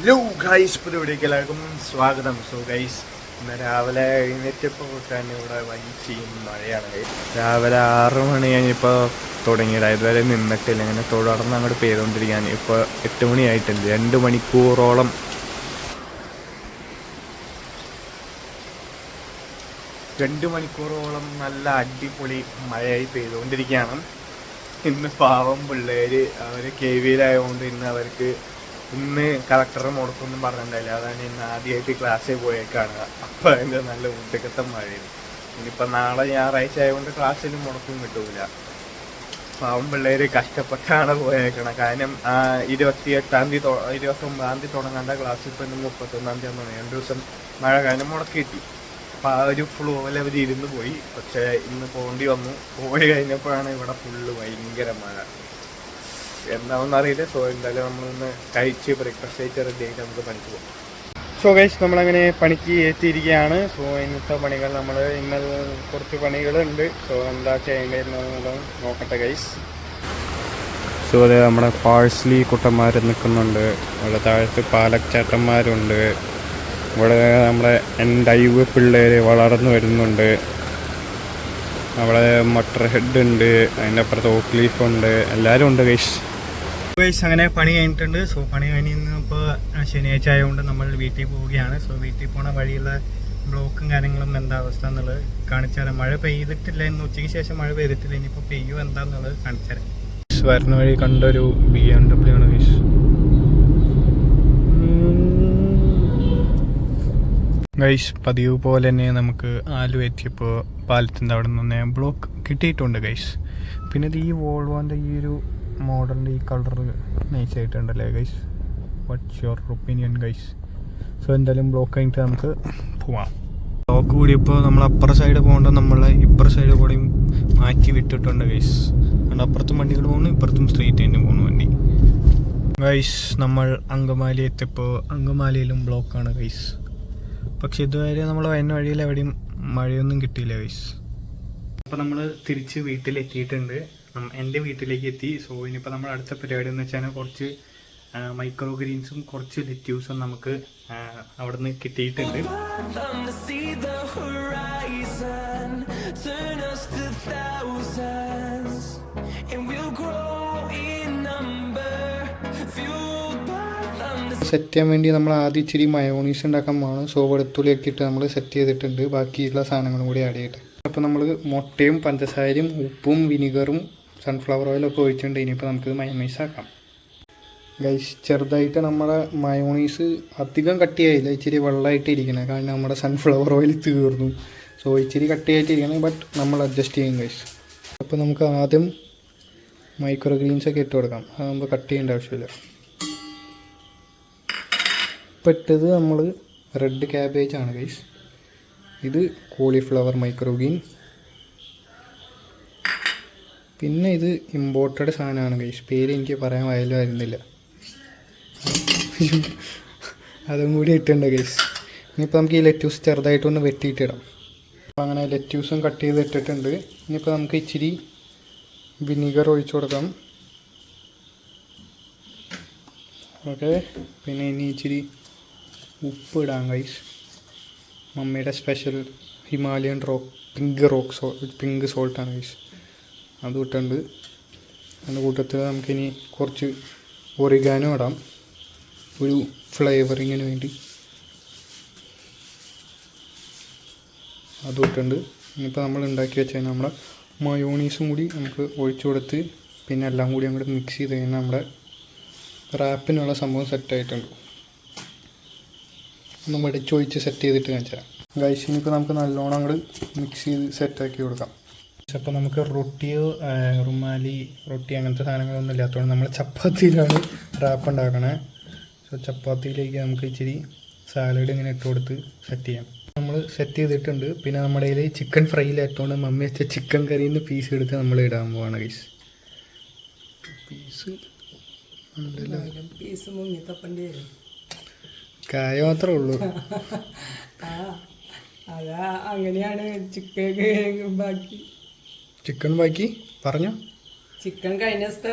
Hello guys, പുതിയവിടേക്ക് എല്ലാവർക്കും സ്വാഗതം. So guys, ഇന്ന് രാവിലെ എഴുന്നേറ്റപ്പോൾ തന്നെ ഇവിടെ വൈകിയും മഴയാണ് ഗൈസ്. രാവിലെ 6 മണി കഴിഞ്ഞപ്പോൾ തുടങ്ങിയത്, ഇതുവരെ നിന്നിട്ടില്ല. ഇങ്ങനെ തുടർന്ന് അങ്ങോട്ട് പെയ്തുകൊണ്ടിരിക്കുകയാണ്. ഇപ്പോൾ 8 മണിയായിട്ടുണ്ട്. 2 മണിക്കൂറോളം നല്ല അടിപൊളി മഴയായി പെയ്തുകൊണ്ടിരിക്കുകയാണ്. ഇന്ന് പാവം പിള്ളേർ അവർ KVയിലായതുകൊണ്ട് ഇന്ന് കളക്ടർ മുടക്കൊന്നും പറഞ്ഞിട്ടുണ്ടായില്ല. അതാണ് ഇന്ന് ആദ്യമായിട്ട് ക്ലാസ്സിൽ പോയേക്കാണ്. അപ്പോൾ അതിൻ്റെ നല്ല ഉച്ചക്കത്തെ മഴയാണ്. ഇനിയിപ്പോൾ നാളെ ഞായറാഴ്ച ആയതുകൊണ്ട് ക്ലാസ്സിൽ മുടക്കം കിട്ടൂല. പാവം പിള്ളേർ കഷ്ടപ്പെട്ടാണ് പോയേക്കണം. കാരണം 28-ാം തീയതി 29-ാം തീയതി തുടങ്ങേണ്ട ക്ലാസ് ഇപ്പോൾ ഇന്ന് 31-ാം തീയതി ആണ്. 2 ദിവസം മഴ കാരണം മുടക്കി കിട്ടി. അപ്പോൾ ആ ഒരു ഫ്ലോയിൽ അവർ ഇരുന്ന് പോയി. പക്ഷേ ഇന്ന് പോകേണ്ടി വന്നു. പോയി കഴിഞ്ഞപ്പോഴാണ് ഇവിടെ ഫുള്ള് ഭയങ്കര മഴ. എന്താണെന്ന് അറിയില്ല. സോ എന്തായാലും നമ്മളൊന്ന് കഴിച്ച് ബ്രേക്ക്ഫാസ്റ്റ് കഴിച്ച് റെഡി ആയിട്ട് നമുക്ക് പണിക്ക് പോകാം. സോ ഗൈസ്, നമ്മളങ്ങനെ പണിക്ക് എത്തിയിരിക്കുകയാണ്. സോ ഇന്നത്തെ പണികൾ ഇന്നലെ കുറച്ച് പണികളുണ്ട്. സോ എന്താ ചെയ്യേണ്ടതെന്നുള്ളത് നോക്കട്ടെ ഗൈസ്. സോ അതെ, നമ്മുടെ പാഴ്സ്ലി കുട്ടന്മാർ നിൽക്കുന്നുണ്ട്. ഇവിടെ താഴത്ത് പാലച്ചേട്ടന്മാരുണ്ട്. ഇവിടെ നമ്മുടെ ഡൈവ് പിള്ളേർ വളർന്നു വരുന്നുണ്ട്. അവിടെ മട്ടർ ഹെഡ് ഉണ്ട്, അതിൻ്റെ അപ്പുറത്ത് ഓക്ക് ലീഫ് ഉണ്ട്, എല്ലാവരും ഉണ്ട് ഗൈസ്. അങ്ങനെ പണി കഴിഞ്ഞിട്ടുണ്ട്. സോ പണി കഴിഞ്ഞ് ഇപ്പോൾ ശനിയാഴ്ച ആയതുകൊണ്ട് നമ്മൾ വീട്ടിൽ പോവുകയാണ്. സോ വീട്ടിൽ പോണ വഴിയുള്ള ബ്ലോക്കും കാര്യങ്ങളും എന്താ അവസ്ഥ എന്നുള്ളത് കാണിച്ചു തരാം. മഴ പെയ്തിട്ടില്ല, ഇന്ന് ഉച്ചയ്ക്ക് ശേഷം മഴ പെയ്തിട്ടില്ല. ഇനിയിപ്പോൾ പെയ്യോ എന്താന്നുള്ളത് കാണിച്ചു തരാം. വരുന്ന വഴി കണ്ടൊരു BMW ആണ് ഗൈസ്. ഗൈസ്, പതിവ് പോലെ തന്നെ നമുക്ക് ആലു എത്തിയപ്പോൾ പാലത്തിൻ്റെ അവിടെ നിന്ന് ബ്ലോക്ക് കിട്ടിയിട്ടുണ്ട് ഗൈസ്. പിന്നെ ഇത് ഈ വോൾവോൻ്റെ ഈ ഒരു മോഡലിൻ്റെ ഈ കളർ നൈസായിട്ടുണ്ടല്ലേ guys. What's your opinion guys? So എന്തായാലും ബ്ലോക്ക് കഴിഞ്ഞിട്ട് നമുക്ക് പോവാം. ബ്ലോക്ക് കൂടിയപ്പോൾ നമ്മൾ അപ്പുറ സൈഡ് പോകേണ്ട നമ്മൾ ഇപ്പുറ സൈഡ് കൂടെയും മാറ്റി വിട്ടിട്ടുണ്ട് ഗൈസ്. അതുകൊണ്ട് അപ്പുറത്തും വണ്ടികൾ പോകുന്നു, ഇപ്പുറത്തും സ്ട്രീറ്റ് തന്നെ പോകുന്നു വണ്ടി. ഗൈസ്, നമ്മൾ അങ്കമാലി എത്തിയപ്പോൾ അങ്കമാലിയിലും ബ്ലോക്കാണ് ഗൈസ്. പക്ഷെ ഇതുവരെ നമ്മൾ വരുന്ന വഴിയിൽ എവിടെയും മഴയൊന്നും കിട്ടിയില്ല ഗൈസ്. അപ്പോൾ നമ്മൾ തിരിച്ച് വീട്ടിലെത്തിയിട്ടുണ്ട്. എൻ്റെ വീട്ടിലേക്ക് എത്തി. സോ ഇനിയിപ്പോൾ നമ്മൾ അടുത്ത പരിപാടി എന്ന് വെച്ചാൽ കുറച്ച് മൈക്രോ ഗ്രീൻസും കുറച്ച് ലെറ്റ്യൂസും നമുക്ക് അവിടെ നിന്ന് കിട്ടിയിട്ടുണ്ട്. സെറ്റ് ചെയ്യാൻ വേണ്ടി നമ്മൾ ആദ്യം ഇച്ചിരി മയോണീസ് ഉണ്ടാക്കാൻ പോകണം. സോ വെളുത്തുള്ളിയൊക്കെ ഇട്ട് നമ്മൾ സെറ്റ് ചെയ്തിട്ടുണ്ട്. ബാക്കിയുള്ള സാധനങ്ങളും കൂടി ആഡ് ചെയ്തിട്ട് അപ്പോൾ നമ്മൾ മുട്ടയും പഞ്ചസാരയും ഉപ്പും വിനിഗറും സൺഫ്ലവർ ഓയിലൊക്കെ ഒഴിച്ചിട്ടുണ്ട്. ഇനിയിപ്പോൾ നമുക്ക് മയോണീസ് ആക്കാം ഗൈസ്. ചെറുതായിട്ട് നമ്മുടെ മയോണീസ് അധികം കട്ടിയായില്ല, ഇച്ചിരി വെള്ളമായിട്ട് ഇരിക്കണം. കാരണം നമ്മുടെ സൺഫ്ലവർ ഓയിൽ തീർന്നു. സോ ഇച്ചിരി കട്ടിയായിട്ട് ഇരിക്കണം, ബട്ട് നമ്മൾ അഡ്ജസ്റ്റ് ചെയ്യും ഗൈസ്. അപ്പോൾ നമുക്ക് ആദ്യം മൈക്രോ ഗ്രീൻസൊക്കെ ഇട്ട് കൊടുക്കാം. അതാകുമ്പോൾ കട്ട് ചെയ്യേണ്ട ആവശ്യമില്ല. ഇപ്പോൾ ഇട്ടത് നമ്മൾ റെഡ് ക്യാബേജ് ആണ് ഗൈസ്. ഇത് കോളിഫ്ലവർ മൈക്രോ ഗ്രീൻ. പിന്നെ ഇത് ഇമ്പോർട്ടഡ് സാധനമാണ് ഗൈസ്. പേര് എനിക്ക് പറയാൻ വരുന്നില്ല. അതും കൂടി ഇട്ടുണ്ട് ഗൈസ്. ഇനിയിപ്പോൾ നമുക്ക് ഈ ലെറ്റ്യൂസ് ചെറുതായിട്ടൊന്ന് വെട്ടിയിട്ടിടാം. അപ്പോൾ അങ്ങനെ ലെറ്റ്യൂസും കട്ട് ചെയ്ത് ഇട്ടിട്ടുണ്ട്. ഇനിയിപ്പോൾ നമുക്ക് ഇച്ചിരി വിനീഗർ ഒഴിച്ചു കൊടുക്കാം. ഓക്കെ, പിന്നെ ഇനി ഇച്ചിരി ഉപ്പ് ഇടാം ഗൈസ്. മമ്മിയുടെ സ്പെഷ്യൽ ഹിമാലയൻ പിങ്ക് സോൾട്ടാണ് ഗൈസ്. അതും ഇട്ടുണ്ട്. അതിൻ്റെ കൂട്ടത്തിൽ നമുക്കിനി കുറച്ച് ഒറിഗാനോ ഇടാം, ഒരു ഫ്ലേവറിങ്ങിന് വേണ്ടി. അതും ഇട്ടുണ്ട്. ഇനിയിപ്പോൾ നമ്മൾ ഉണ്ടാക്കി വെച്ചാൽ നമ്മുടെ മയോണീസും കൂടി നമുക്ക് ഒഴിച്ചു കൊടുത്ത് പിന്നെ എല്ലാം കൂടി അങ്ങോട്ട് മിക്സ് ചെയ്ത് കഴിഞ്ഞാൽ നമ്മുടെ റാപ്പിനുള്ള സംഭവം സെറ്റായിട്ടുണ്ട്. ഒന്ന് മടിച്ചൊഴിച്ച് സെറ്റ് ചെയ്തിട്ട് കാണിച്ചാൽ ഗൈസ്. ഇനിയിപ്പോൾ നമുക്ക് നല്ലോണം അങ്ങോട്ട് മിക്സ് ചെയ്ത് സെറ്റാക്കി കൊടുക്കാം. അപ്പോൾ നമുക്ക് റൊട്ടിയോ റുമാലി റൊട്ടി അങ്ങനത്തെ സാധനങ്ങളൊന്നും ഇല്ലാത്തതുകൊണ്ട് നമ്മൾ ചപ്പാത്തിയിലാണ് റാപ്പ് ഉണ്ടാക്കണേ. സോ ചപ്പാത്തിയിലേക്ക് നമുക്ക് ഇച്ചിരി സാലഡ് ഇങ്ങനെ ഇട്ട് കൊടുത്ത് സെറ്റ് ചെയ്യാം. നമ്മൾ സെറ്റ് ചെയ്തിട്ടുണ്ട്. പിന്നെ നമ്മുടെ കയ്യിൽ ചിക്കൻ ഫ്രൈയിലായതുകൊണ്ട് മമ്മി വെച്ച ചിക്കൻ കറിയിൽ നിന്ന് പീസ് എടുത്ത് നമ്മൾ ഇടാൻ പോവാണ് ഗൈസ്. പീസ് മുങ്ങിത്തപ്പണ്ടി വരും, കായ മാത്രമേ ഉള്ളൂ. അതാ അങ്ങനെയാണ്. ചിക്കൻ ബാക്കി പറഞ്ഞോ. ചിക്കൻ കഴിഞ്ഞ ദിവസത്തെ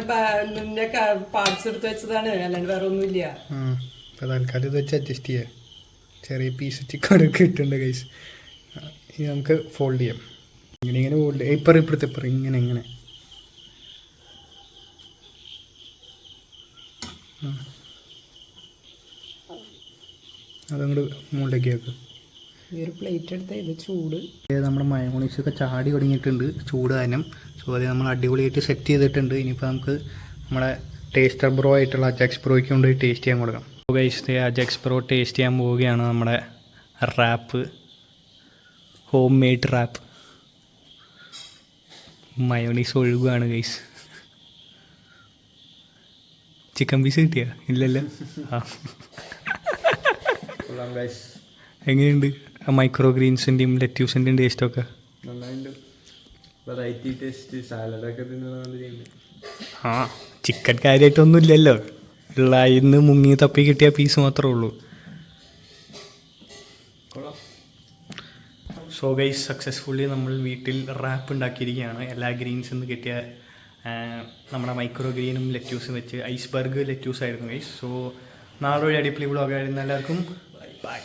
പാർട്സ് എടുത്ത് വെച്ചതാണ്, അല്ലാണ്ട് വേറെ ഒന്നുമില്ല. അപ്പോൾ തൽക്കാലം ഇത് വെച്ച് അഡ്ജസ്റ്റ് ചെയ്യാം. ചെറിയ പീസ് ചിക്കൻ ഇട്ടിട്ടുണ്ട് ഗൈസ്. ഇനി നമുക്ക് ഫോൾഡ് ചെയ്യാം. ഇങ്ങനെ ഫോൾഡ് ഇപ്പുറത്ത് ഇങ്ങനെ അതങ്ങോട്ട് മുകളിലേക്ക് വെക്കും. ഈ ഒരു പ്ലേറ്റ് എടുത്ത ഇത് ചൂട് നമ്മുടെ മയോണൈസൊക്കെ ചാടി തുടങ്ങിയിട്ടുണ്ട് ചൂട് കാരണം. സോ അത് നമ്മൾ അടിപൊളിയായിട്ട് സെറ്റ് ചെയ്തിട്ടുണ്ട്. ഇനിയിപ്പോൾ നമുക്ക് നമ്മുടെ ടേസ്റ്റർ ബ്രോ ആയിട്ടുള്ള അജാക്സ് ബ്രോയ്ക്ക് കൊണ്ട് ടേസ്റ്റ് ചെയ്യാൻ കൊടുക്കാം. ഗൈസ് അജാക്സ് ബ്രോ ടേസ്റ്റ് ചെയ്യാൻ പോവുകയാണ്. നമ്മുടെ wrap, home made wrap, mayonnaise ഒഴുകുകയാണ് ഗൈസ്. ചിക്കൻ പീസ് കിട്ടിയാ? ഇല്ലല്ലോ. ആ എങ്ങനെയുണ്ട് മൈക്രോ ഗ്രീൻസിൻ്റെയും ലെറ്റ്യൂസിൻ്റെയും ടേസ്റ്റൊക്കെ? വെറൈറ്റി ടേസ്റ്റ്, സാലഡൊക്കെ ആ ചിക്കൻ കാര്യമായിട്ടൊന്നും ഇല്ലല്ലോ. ഉള്ള ഇന്ന് മുങ്ങി തപ്പി കിട്ടിയ പീസ് മാത്രമേ ഉള്ളൂ. സോ ഗൈസ് സക്സസ്ഫുള്ളി നമ്മൾ വീട്ടിൽ റാപ്പ് ഉണ്ടാക്കിയിരിക്കുകയാണ്. എല്ലാ ഗ്രീൻസിൽ നിന്ന് കിട്ടിയ നമ്മുടെ മൈക്രോ ഗ്രീനും ലെറ്റ്യൂസും വെച്ച്. ഐസ്ബർഗ് ലെറ്റ്യൂസ് ആയിരുന്നു ഗൈസ്. സോ നാളെ ഒരു അടിപൊളി വ്ളോഗായിരുന്നു. എല്ലാവർക്കും ബൈ.